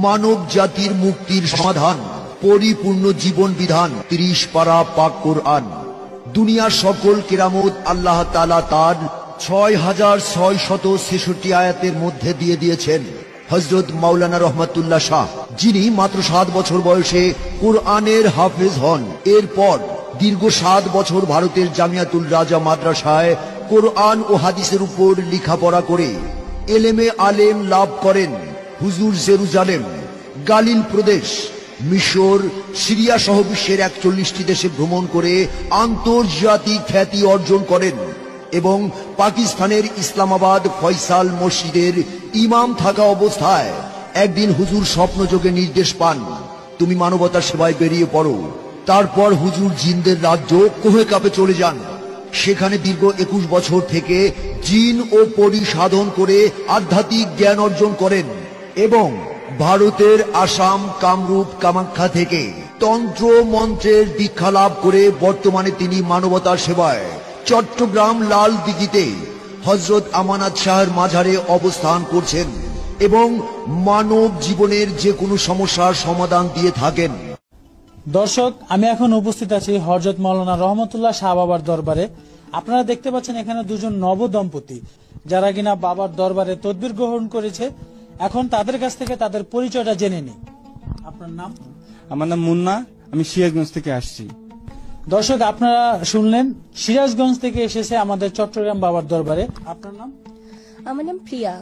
মানব জাতির মুক্তির সমাধান, পরিপূর্ণ জীবন বিধান, 30 পারা পাক কোরআন। দুনিয়ার সকল কেরামত আল্লাহ তাআলা তার 6666 আয়াতের মধ্যে দিয়ে দিয়েছেন। হযরত মাওলানা রহমাতুল্লাহ শাহ, যিনি মাত্র 7 বছর বয়সে কোরআনের হাফেজ হন, এরপর দীর্ঘ 7 বছর ভারতের জামিয়াতুল রাজা মাদ্রাসায় কোরআন ও হাদিসের উপর লেখাপড়া করে এলেমে আলেম লাভ করেন। হুজুর জেরুজালেম, গালিল প্রদেশ, মিশর, সিরিয়া সহ বিশ্বের 41টি দেশে ভ্রমণ করে আন্তর্জাতিক খ্যাতি অর্জন করেন এবং পাকিস্তানের ইসলামাবাদ ফয়সাল মসজিদের ইমাম থাকা অবস্থায় একদিন হুজুর স্বপ্নযোগে নির্দেশ পান, তুমি মানবতার সেবায় বেরিয়ে পড়ো। তারপর হুজুর জিনদের রাজ্য কোহেকাপে চলে যান। সেখানে দীর্ঘ 21 বছর থেকে জিন ও পরি সাধন করে আধ্যাত্মিক জ্ঞান অর্জন করেন এবং ভারতের আসাম, কামরূপ, কামাখ্যা থেকে তন্ত্র মন্ত্রের দীক্ষা লাভ করে বর্তমানে তিনি মানবতার সেবায় চট্টগ্রাম লাল দিঘিতে হযরত আমানত শাহের মাজারে অবস্থান করছেন এবং মানব জীবনের যে কোনো সমস্যার সমাধান দিয়ে থাকেন। দর্শক, আমি এখন উপস্থিত আছি হযরত মাওলানা রহমতুল্লাহ শাহ বাবার দরবারে। আপনারা দেখতে পাচ্ছেন এখানে দুজন নব দম্পতি যারা কিনা বাবার দরবারে তদবির গ্রহণ করেছে। এখন তাদের কাছ থেকে তাদের পরিচয়টা জেনে নিই। আপনার নাম? আমার নাম মুন্না, আমি সিরাজগঞ্জ থেকে আসছি। দর্শক, আপনারা শুনলেন সিরাজগঞ্জ থেকে এসেছে আমাদের চট্টগ্রাম বাবার দরবারে। আপনার নাম? আমার নাম প্রিয়া,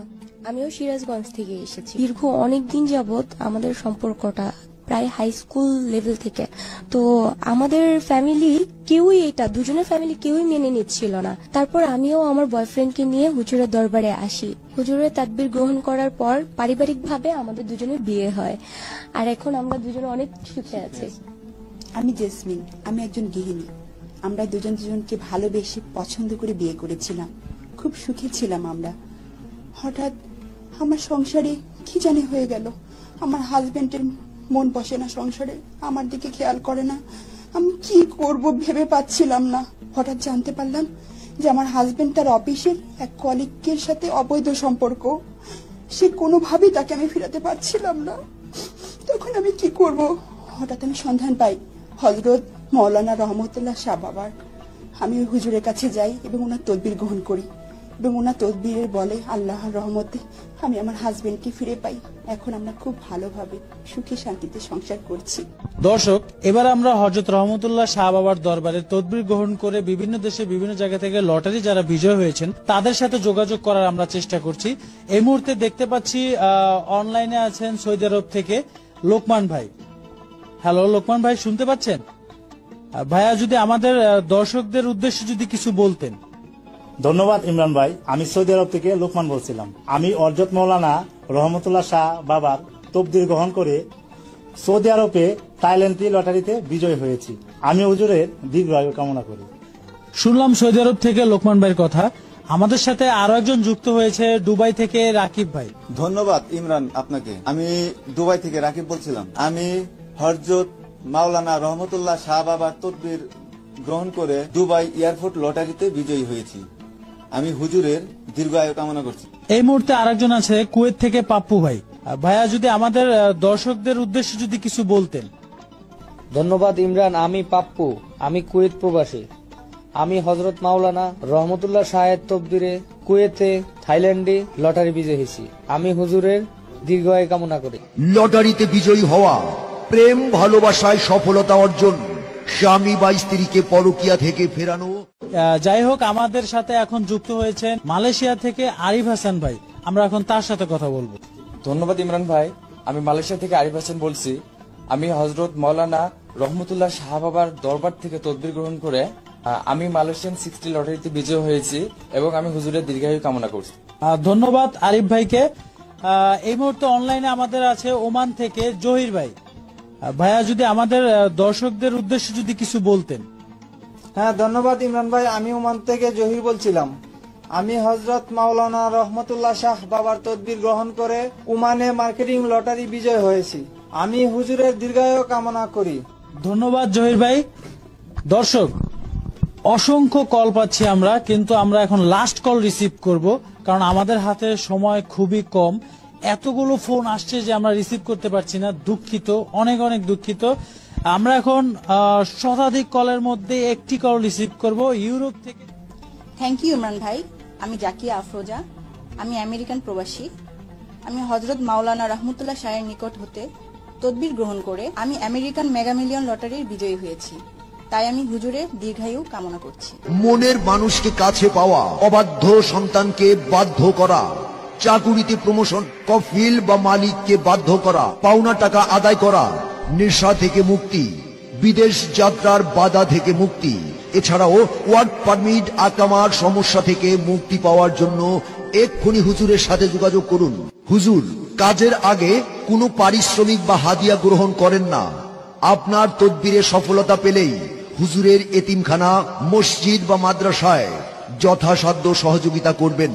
আমিও সিরাজগঞ্জ থেকে এসেছি। দীর্ঘ অনেকদিন যাবত আমাদের সম্পর্কটা প্রায় হাই স্কুল লেভেল থেকে। তো আমাদের ফ্যামিলি কেউই, এটা দুজনের ফ্যামিলি কেউই মেনে নিচ্ছিল না। তারপর আমিও আমার বয়ফ্রেন্ডকে নিয়ে হুজুরের দরবারে আসি। হুজুরের তাদবির গ্রহণ করার পর পারিবারিক ভাবে আমাদের দুজনের বিয়ে হয়, আর এখন আমরা দুজনে অনেক সুখে আছি। আমি জেসমিন, আমি একজন গৃহিণী। আমরা দুজন দুজনকে ভালোবেসে পছন্দ করে বিয়ে করেছিলাম, খুব সুখী ছিলাম আমরা। হঠাৎ আমার সংসারে কি জানি হয়ে গেল। আমার হাজবেন্ডের মন বসে না সংসারে, আমার দিকে খেয়াল করে না। আমি কি করব ভেবে পাচ্ছিলাম না। হঠাৎ জানতে পারলাম যে আমার হাজবেন্ড তার অফিসের এক কলিগের সাথে অবৈধ সম্পর্ক। সে কোনোভাবেই তাকে আমি ফিরাতে পারছিলাম না। তখন আমি কি করব? হঠাৎ আমি সন্ধান পাই হযরত মাওলানা রহমতুল্লাহ শাহ বাবার। আমি ওই হুজুরের কাছে যাই এবং ওনার তদবির গ্রহণ করি এবং ওনার তদবিরের বলে আল্লাহর রহমতে আমি আমার হাজবেন্ডকে ফিরে পাই। এখন আমরা খুব ভালোভাবে সুখী শান্তিতে সংসার করছি। দর্শক, এবার আমরা হযরত রহমতুল্লাহ শাহ বাবার দরবারে তদবির গ্রহণ করে বিভিন্ন দেশে বিভিন্ন জায়গা থেকে লটারি যারা বিজয় হয়েছেন তাদের সাথে যোগাযোগ করার আমরা চেষ্টা করছি। এই মুহূর্তে দেখতে পাচ্ছি অনলাইনে আছেন সৌদি আরব থেকে লোকমান ভাই। হ্যালো লোকমান ভাই, শুনতে পাচ্ছেন? ভাইয়া, যদি আমাদের দর্শকদের উদ্দেশ্যে যদি কিছু বলতেন। ধন্যবাদ ইমরান ভাই, আমি সৌদি আরব থেকে লোকমান বলছিলাম। আমি হযরত মাওলানা রহমতুল্লাহ শাহ বাবার তদবির গ্রহণ করে সৌদি আরবে থাইল্যান্ড লটারিতে বিজয় হয়েছি। আমি হুজুরের দীর্ঘায়ু কামনা করি। শুনলাম সৌদি আরব থেকে লোকমান ভাইয়ের কথা। আমাদের সাথে আরো একজন যুক্ত হয়েছে দুবাই থেকে রাকিব ভাই। ধন্যবাদ ইমরান আপনাকে। আমি দুবাই থেকে রাকিব বলছিলাম। আমি হযরত মাওলানা রহমতুল্লাহ শাহ বাবার তদবির গ্রহণ করে দুবাই এয়ারপোর্ট লটারিতে বিজয়ী হয়েছি। আমি হুজুরের দীর্ঘায়ু কামনা করছি। এই মুহূর্তে আরেকজন আছে কুয়েত থেকে পাপ্পু ভাই। ভাইয়া, যদি আমাদের দর্শকদের উদ্দেশ্যে যদি কিছু বলতেন। ধন্যবাদ ইমরান, আমি পাপ্পু, আমি কুয়েত প্রবাসী। আমি হযরত মাওলানা রহমতুল্লাহ শাহের তদবিরে কুয়েতে থাইল্যান্ডে লটারি বিজয়ী হয়েছি। আমি হুজুরের দীর্ঘায়ু কামনা করি। লটারিতে বিজয়ী হওয়া, প্রেম ভালোবাসায় সফলতা অর্জন, স্বামী বা স্ত্রীকে পরকিয়া থেকে ফেরানো। যাই হোক, আমাদের সাথে এখন যুক্ত হয়েছেন মালয়েশিয়া থেকে আরিফ হাসান ভাই। আমরা এখন তার সাথে কথা বলবো। ধন্যবাদ ইমরান ভাই, আমি মালয়েশিয়া থেকে আরিফ হাসান বলছি। আমি হযরত মাওলানা রহমতুল্লাহ শাহ বাবার দরবার থেকে তদবির গ্রহণ করে আমি মালয়েশিয়ান 60 লটারিতে বিজয় হয়েছি এবং আমি হুজুরের দীর্ঘায়ু কামনা করছি। ধন্যবাদ আরিফ ভাইকে। এই মুহূর্তে অনলাইনে আমাদের আছে ওমান থেকে জহির ভাই। ভাইয়া, যদি আমাদের দর্শকদের উদ্দেশ্যে যদি কিছু বলতেন। হ্যাঁ, ধন্যবাদ ইমরান ভাই, আমি ওমান থেকে জহির বলছিলাম। আমি হযরত মাওলানা রহমতুল্লাহ শাহ বাবার তদবির গ্রহণ করে ওমানে মার্কেটিং লটারি বিজয় হয়েছি। আমি হুজুরের দীর্ঘায়ু কামনা করি। ধন্যবাদ জহির ভাই। দর্শক, অসংখ্য কল পাচ্ছি আমরা, কিন্তু আমরা এখন লাস্ট কল রিসিভ করব, কারণ আমাদের হাতে সময় খুবই কম। এতগুলো ফোন আসছে যে আমরা রিসিভ করতে পারছি না, দুঃখিত, অনেক অনেক দুঃখিত। আমরা এখন শতাধিক কলের মধ্যে একটি কল রিসিভ করব ইউরোপ থেকে। থ্যাংক ইউ ইমরান ভাই। আমি জাকিয়া আফরোজা, আমি আমেরিকান প্রবাসী। আমি হযরত মাওলানা রহমতুল্লাহ শাহের নিকট হতে তদবির গ্রহণ করে আমি আমেরিকান মেগা মিলিয়ন লটারির বিজয়ী হয়েছি, তাই আমি হুজুরের দীর্ঘায়ু কামনা করছি। মনের মানুষকে কাছে পাওয়া, অবাধ্য সন্তানকে বাধ্য করা, চাকুরিতে প্রমোশন, কফিল বা মালিককে বাধ্য করা, পাওনা টাকা আদায় করা, নেশা থেকে মুক্তি, বিদেশ যাত্রার বাধা থেকে মুক্তি, এছাড়াও ওয়ার্ক পারমিট আকামার সমস্যা থেকে মুক্তি পাওয়ার জন্য এক্ষুনি হুজুরের সাথে যোগাযোগ করুন। হুজুর কাজের আগে কোনো পারিশ্রমিক বা হাদিয়া গ্রহণ করেন না। আপনার তদবিরে সফলতা পেলেই হুজুরের এতিমখানা, মসজিদ বা মাদ্রাসায় যথাসাধ্য সহযোগিতা করবেন।